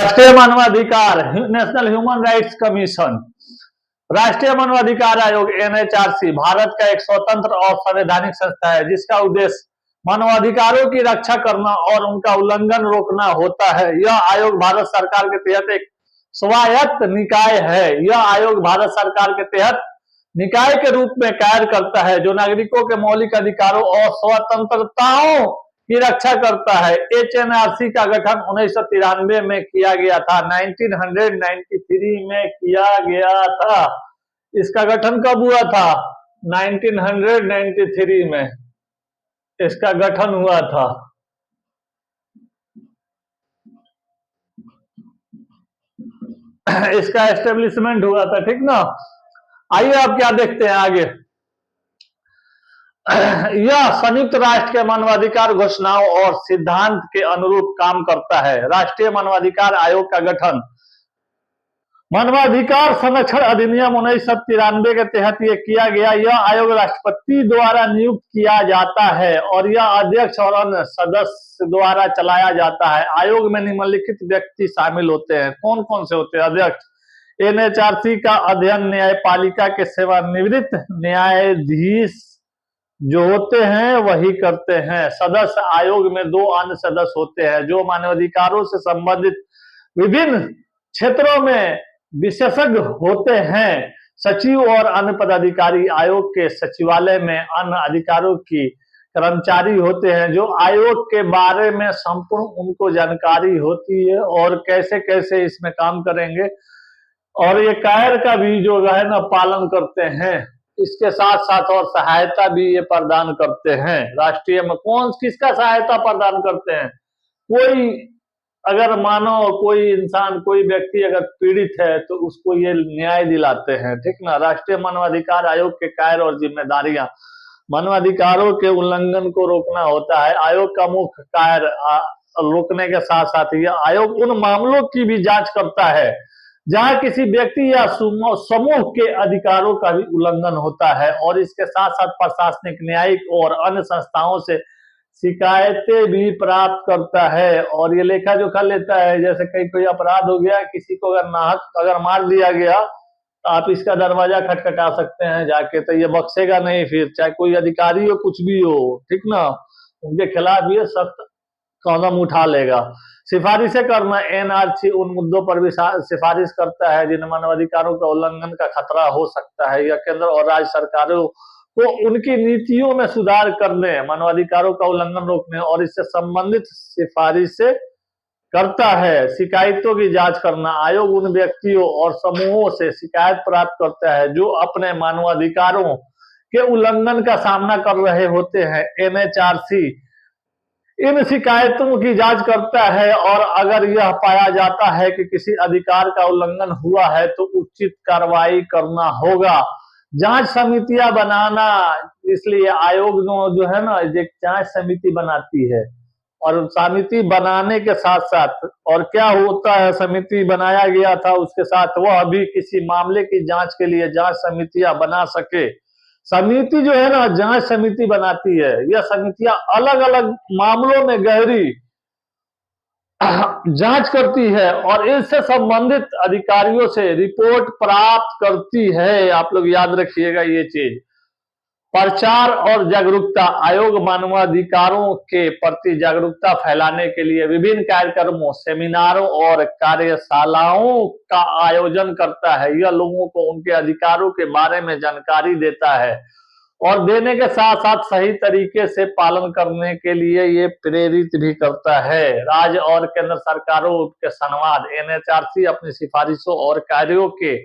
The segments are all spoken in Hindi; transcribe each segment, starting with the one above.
राष्ट्रीय मानवाधिकार नेशनल ह्यूमन राइट्स कमीशन, राष्ट्रीय मानवाधिकार आयोग एनएचआरसी भारत का एक स्वतंत्र और संवैधानिक संस्था है जिसका उद्देश्य मानवाधिकारों की रक्षा करना और उनका उल्लंघन रोकना होता है। यह आयोग भारत सरकार के तहत एक स्वायत्त निकाय है। यह आयोग भारत सरकार के तहत निकाय के रूप में कार्य करता है जो नागरिकों के मौलिक अधिकारों और स्वतंत्रताओं की रक्षा करता है। एचएनआरसी का गठन 1993 में किया गया था, 1993 में किया गया था। इसका गठन कब हुआ था? 1993 में इसका गठन हुआ था। इसका एस्टेब्लिशमेंट हुआ था, ठीक ना। आइए अब क्या देखते हैं आगे। यह संयुक्त राष्ट्र के मानवाधिकार घोषणाओं और सिद्धांत के अनुरूप काम करता है। राष्ट्रीय मानवाधिकार आयोग का गठन मानवाधिकार संरक्षण अधिनियम 1993 के तहत यह किया गया। यह आयोग राष्ट्रपति द्वारा नियुक्त किया जाता है और यह अध्यक्ष और अन्य सदस्य द्वारा चलाया जाता है। आयोग में निम्नलिखित व्यक्ति शामिल होते हैं। कौन कौन से होते हैं? अध्यक्ष, एनएचआरसी का अध्ययन न्यायपालिका के सेवानिवृत्त न्यायाधीश जो होते हैं वही करते हैं। सदस्य, आयोग में 2 अन्य सदस्य होते हैं जो मानवाधिकारों से संबंधित विभिन्न क्षेत्रों में विशेषज्ञ होते हैं। सचिव और अन्य पदाधिकारी आयोग के सचिवालय में अन्य अधिकारों की कर्मचारी होते हैं जो आयोग के बारे में संपूर्ण उनको जानकारी होती है और कैसे कैसे इसमें काम करेंगे और ये कार्य का भी जो है ना पालन करते हैं। इसके साथ साथ और सहायता भी ये प्रदान करते हैं। राष्ट्रीय में कौन किसका सहायता प्रदान करते हैं? कोई अगर मानो कोई इंसान कोई व्यक्ति अगर पीड़ित है तो उसको ये न्याय दिलाते हैं, ठीक ना। राष्ट्रीय मानवाधिकार आयोग के कार्य और जिम्मेदारियां, मानवाधिकारों के उल्लंघन को रोकना होता है। आयोग का मुख्य कार्य रोकने के साथ साथ यह आयोग उन मामलों की भी जांच करता है जहां किसी व्यक्ति या समूह के अधिकारों का भी उल्लंघन होता है और इसके साथ साथ प्रशासनिक, न्यायिक और अन्य संस्थाओं से शिकायतें भी प्राप्त करता है और ये लेखा जोखा लेता है। जैसे कहीं कोई अपराध हो गया, किसी को अगर नाहक अगर मार दिया गया तो आप इसका दरवाजा खटखटा सकते हैं जाके, तो ये बख्शेगा नहीं फिर, चाहे कोई अधिकारी हो कुछ भी हो, ठीक ना। उनके खिलाफ ये सख्त कदम उठा लेगा। सिफारिशें करना, एनआरसी उन मुद्दों पर भी सिफारिश करता है जिन मानवाधिकारों का उल्लंघन का खतरा हो सकता है। यह केंद्र और राज्य सरकारों को उनकी नीतियों में सुधार करने, मानवाधिकारों का उल्लंघन रोकने और इससे संबंधित सिफारिशें करता है। शिकायतों की जांच करना, आयोग उन व्यक्तियों और समूहों से शिकायत प्राप्त करता है जो अपने मानवाधिकारों के उल्लंघन का सामना कर रहे होते हैं। एनएचआरसी इन शिकायतों की जांच करता है और अगर यह पाया जाता है कि किसी अधिकार का उल्लंघन हुआ है तो उचित कार्रवाई करना होगा। जांच समितियां बनाना, इसलिए आयोग जो है ना एक जांच समिति बनाती है और समिति बनाने के साथ साथ और क्या होता है, समिति बनाया गया था उसके साथ वह भी किसी मामले की जांच के लिए जांच समितियां बना सके। समिति जो है ना जांच समिति बनाती है। यह समितियां अलग अलग मामलों में गहरी जांच करती है और इससे संबंधित अधिकारियों से रिपोर्ट प्राप्त करती है। आप लोग याद रखिएगा ये चीज। प्रचार और जागरूकता, आयोग मानवाधिकारों के प्रति जागरूकता फैलाने के लिए विभिन्न कार्यक्रमों, सेमिनारों और कार्यशालाओं का आयोजन करता है। यह लोगों को उनके अधिकारों के बारे में जानकारी देता है और देने के साथ साथ सही तरीके से पालन करने के लिए ये प्रेरित भी करता है। राज्य और केंद्र सरकारों के संवाद, एनएचआरसी अपनी सिफारिशों और कार्यों के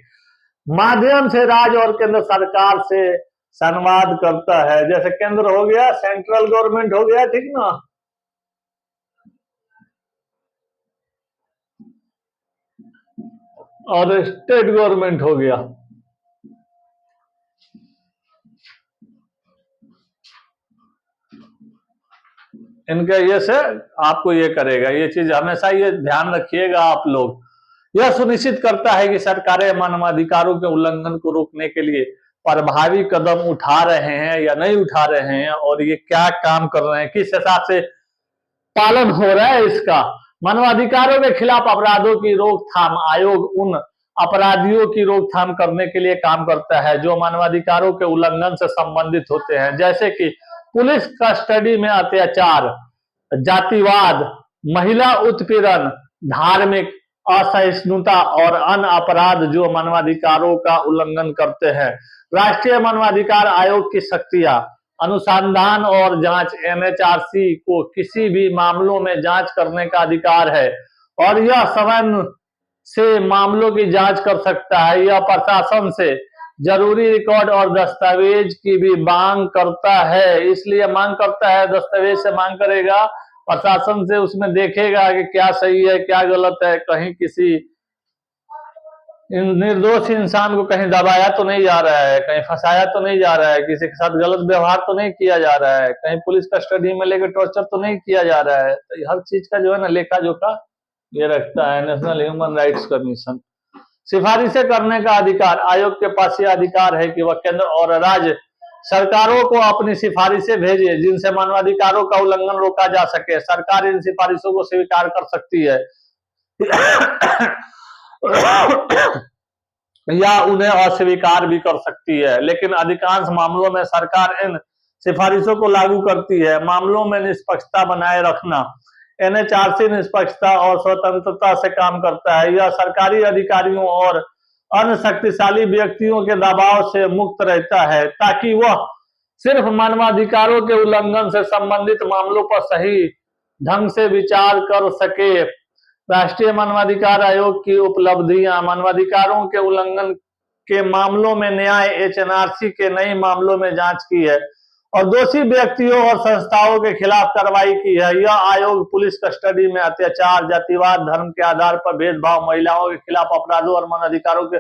माध्यम से राज्य और केंद्र सरकार से संवाद करता है। जैसे केंद्र हो गया, सेंट्रल गवर्नमेंट हो गया, ठीक ना, और स्टेट गवर्नमेंट हो गया। इनके ये से आपको ये करेगा, ये चीज हमेशा ये ध्यान रखिएगा आप लोग। यह सुनिश्चित करता है कि सरकारें मानवाधिकारों के उल्लंघन को रोकने के लिए प्रभावी कदम उठा रहे हैं या नहीं उठा रहे हैं और ये क्या काम कर रहे हैं, किस हिसाब से पालन हो रहा है इसका। मानवाधिकारों के खिलाफ अपराधों की रोकथाम आयोग उन अपराधियों की रोकथाम करने के लिए काम करता है जो मानवाधिकारों के उल्लंघन से संबंधित होते हैं, जैसे कि पुलिस कस्टडी में अत्याचार, जातिवाद, महिला उत्पीड़न, धार्मिक असहिष्णुता और अन्य अपराध जो मानवाधिकारों का उल्लंघन करते हैं। राष्ट्रीय मानवाधिकार आयोग की शक्तियां: अनुसंधान और जांच, एनएचआरसी को किसी भी मामलों में जांच करने का अधिकार है और यह स्वयं से मामलों की जांच कर सकता है। यह प्रशासन से जरूरी रिकॉर्ड और दस्तावेज की भी मांग करता है, इसलिए मांग करता है, दस्तावेज से मांग करेगा, प्रशासन से उसमें देखेगा कि क्या सही है क्या गलत है, कहीं किसी निर्दोष इंसान को कहीं दबाया तो नहीं जा रहा है, कहीं फंसाया तो नहीं जा रहा है, किसी के साथ गलत व्यवहार तो नहीं किया जा रहा है, कहीं पुलिस कस्टडी में लेकर टॉर्चर तो नहीं किया जा रहा है। तो हर चीज का जो है ना लेखा जोखा ये रखता है नेशनल ह्यूमन राइट्स कमीशन। सिफारिशें करने का अधिकार: आयोग के पास यह अधिकार है कि वह केंद्र और राज्य सरकारों को अपनी सिफारिशें भेजे जिनसे मानवाधिकारों का उल्लंघन रोका जा सके। सरकार इन सिफारिशों को स्वीकार कर सकती है या उन्हें अस्वीकार भी कर सकती है, लेकिन अधिकांश मामलों में सरकार इन सिफारिशों को लागू करती है। मामलों में निष्पक्षता बनाए रखना: एनएचआरसी निष्पक्षता और स्वतंत्रता से काम करता है। यह सरकारी अधिकारियों और अन्य शक्तिशाली व्यक्तियों के दबाव से मुक्त रहता है ताकि वह सिर्फ मानवाधिकारों के उल्लंघन से संबंधित मामलों पर सही ढंग से विचार कर सके। राष्ट्रीय मानवाधिकार आयोग की उपलब्धियां: मानवाधिकारों के उल्लंघन के मामलों में न्याय एचएनआरसी के नए मामलों में जांच की है और दोषी व्यक्तियों और संस्थाओं के खिलाफ कार्रवाई की है। यह आयोग पुलिस कस्टडी में अत्याचार, जातिवाद, धर्म के आधार पर भेदभाव, महिलाओं के खिलाफ अपराधों और मानवाधिकारों के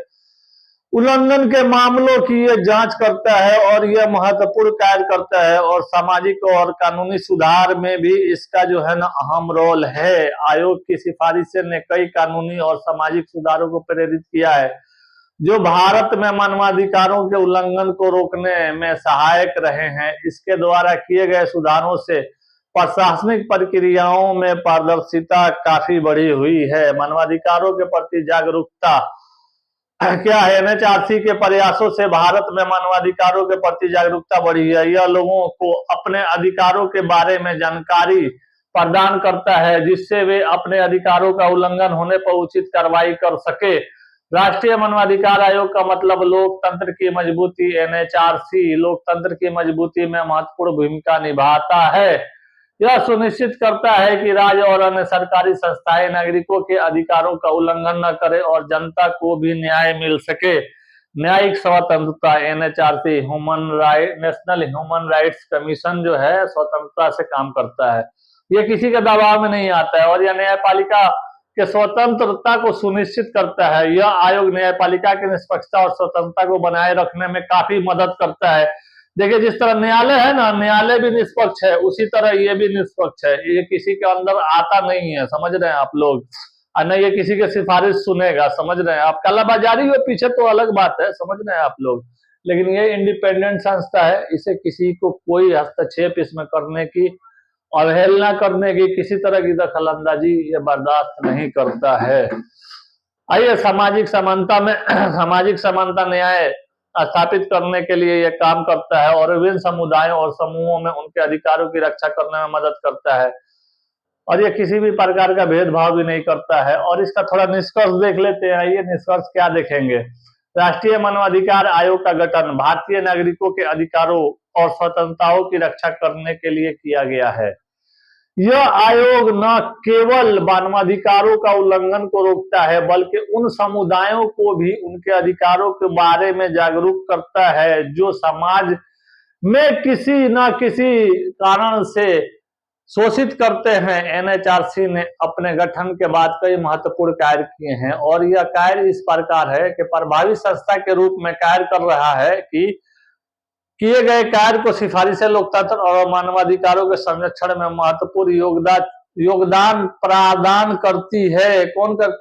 उल्लंघन के मामलों की ये जांच करता है और यह महत्वपूर्ण कार्य करता है और सामाजिक और कानूनी सुधार में भी इसका जो है ना अहम रोल है। आयोग की सिफारिशें ने कई कानूनी और सामाजिक सुधारों को प्रेरित किया है जो भारत में मानवाधिकारों के उल्लंघन को रोकने में सहायक रहे हैं। इसके द्वारा किए गए सुधारों से प्रशासनिक प्रक्रियाओं में पारदर्शिता काफी बढ़ी हुई है। मानवाधिकारों के प्रति जागरूकता क्या है? एनएचआरसी के प्रयासों से भारत में मानवाधिकारों के प्रति जागरूकता बढ़ी है। यह लोगों को अपने अधिकारों के बारे में जानकारी प्रदान करता है जिससे वे अपने अधिकारों का उल्लंघन होने पर उचित कार्रवाई कर सके। राष्ट्रीय मानवाधिकार आयोग का मतलब लोकतंत्र की मजबूती। एनएचआरसी लोकतंत्र की मजबूती में महत्वपूर्ण भूमिका निभाता है। यह सुनिश्चित करता है कि राज्य और अन्य सरकारी संस्थाएं नागरिकों के अधिकारों का उल्लंघन न करें और जनता को भी न्याय मिल सके। न्यायिक स्वतंत्रता: NHRC national human rights commission जो है स्वतंत्रता से काम करता है, ये किसी के दबाव में नहीं आता है और यह न्यायपालिका के स्वतंत्रता को सुनिश्चित करता है। यह आयोग न्यायपालिका की निष्पक्षता और स्वतंत्रता को बनाए रखने में काफी मदद करता है। देखिए जिस तरह न्यायालय है ना, न्यायालय भी निष्पक्ष है, उसी तरह ये भी निष्पक्ष है। ये किसी के अंदर आता नहीं है, समझ रहे हैं आप लोग, और न ये किसी के सिफारिश सुनेगा, समझ रहे हैं आप। कालाबाजारी के पीछे तो अलग बात है, समझ रहे हैं आप लोग, लेकिन ये इंडिपेंडेंट संस्था है, इसे किसी को कोई हस्तक्षेप इसमें करने की, अवहेलना करने की, किसी तरह की दखलंदाजी ये बर्दाश्त नहीं करता है। आइए सामाजिक समानता में सामाजिक समानता न्याय स्थापित करने के लिए यह काम करता है और विभिन्न समुदायों और समूहों में उनके अधिकारों की रक्षा करने में मदद करता है और ये किसी भी प्रकार का भेदभाव भी नहीं करता है। और इसका थोड़ा निष्कर्ष देख लेते हैं। ये निष्कर्ष क्या देखेंगे? राष्ट्रीय मानवाधिकार आयोग का गठन भारतीय नागरिकों के अधिकारों और स्वतंत्रताओं की रक्षा करने के लिए किया गया है। यह आयोग न केवल मानवाधिकारों का उल्लंघन को रोकता है बल्कि उन समुदायों को भी उनके अधिकारों के बारे में जागरूक करता है जो समाज में किसी न किसी कारण से शोषित करते हैं। एनएचआरसी ने अपने गठन के बाद कई महत्वपूर्ण कार्य किए हैं और यह कार्य इस प्रकार है कि प्रभावी संस्था के रूप में कार्य कर रहा है कि किए गए कार्य को सिफारिशें लोकतंत्र और मानवाधिकारों के संरक्षण में महत्वपूर्ण योगदान प्रदान करती है। कौन करती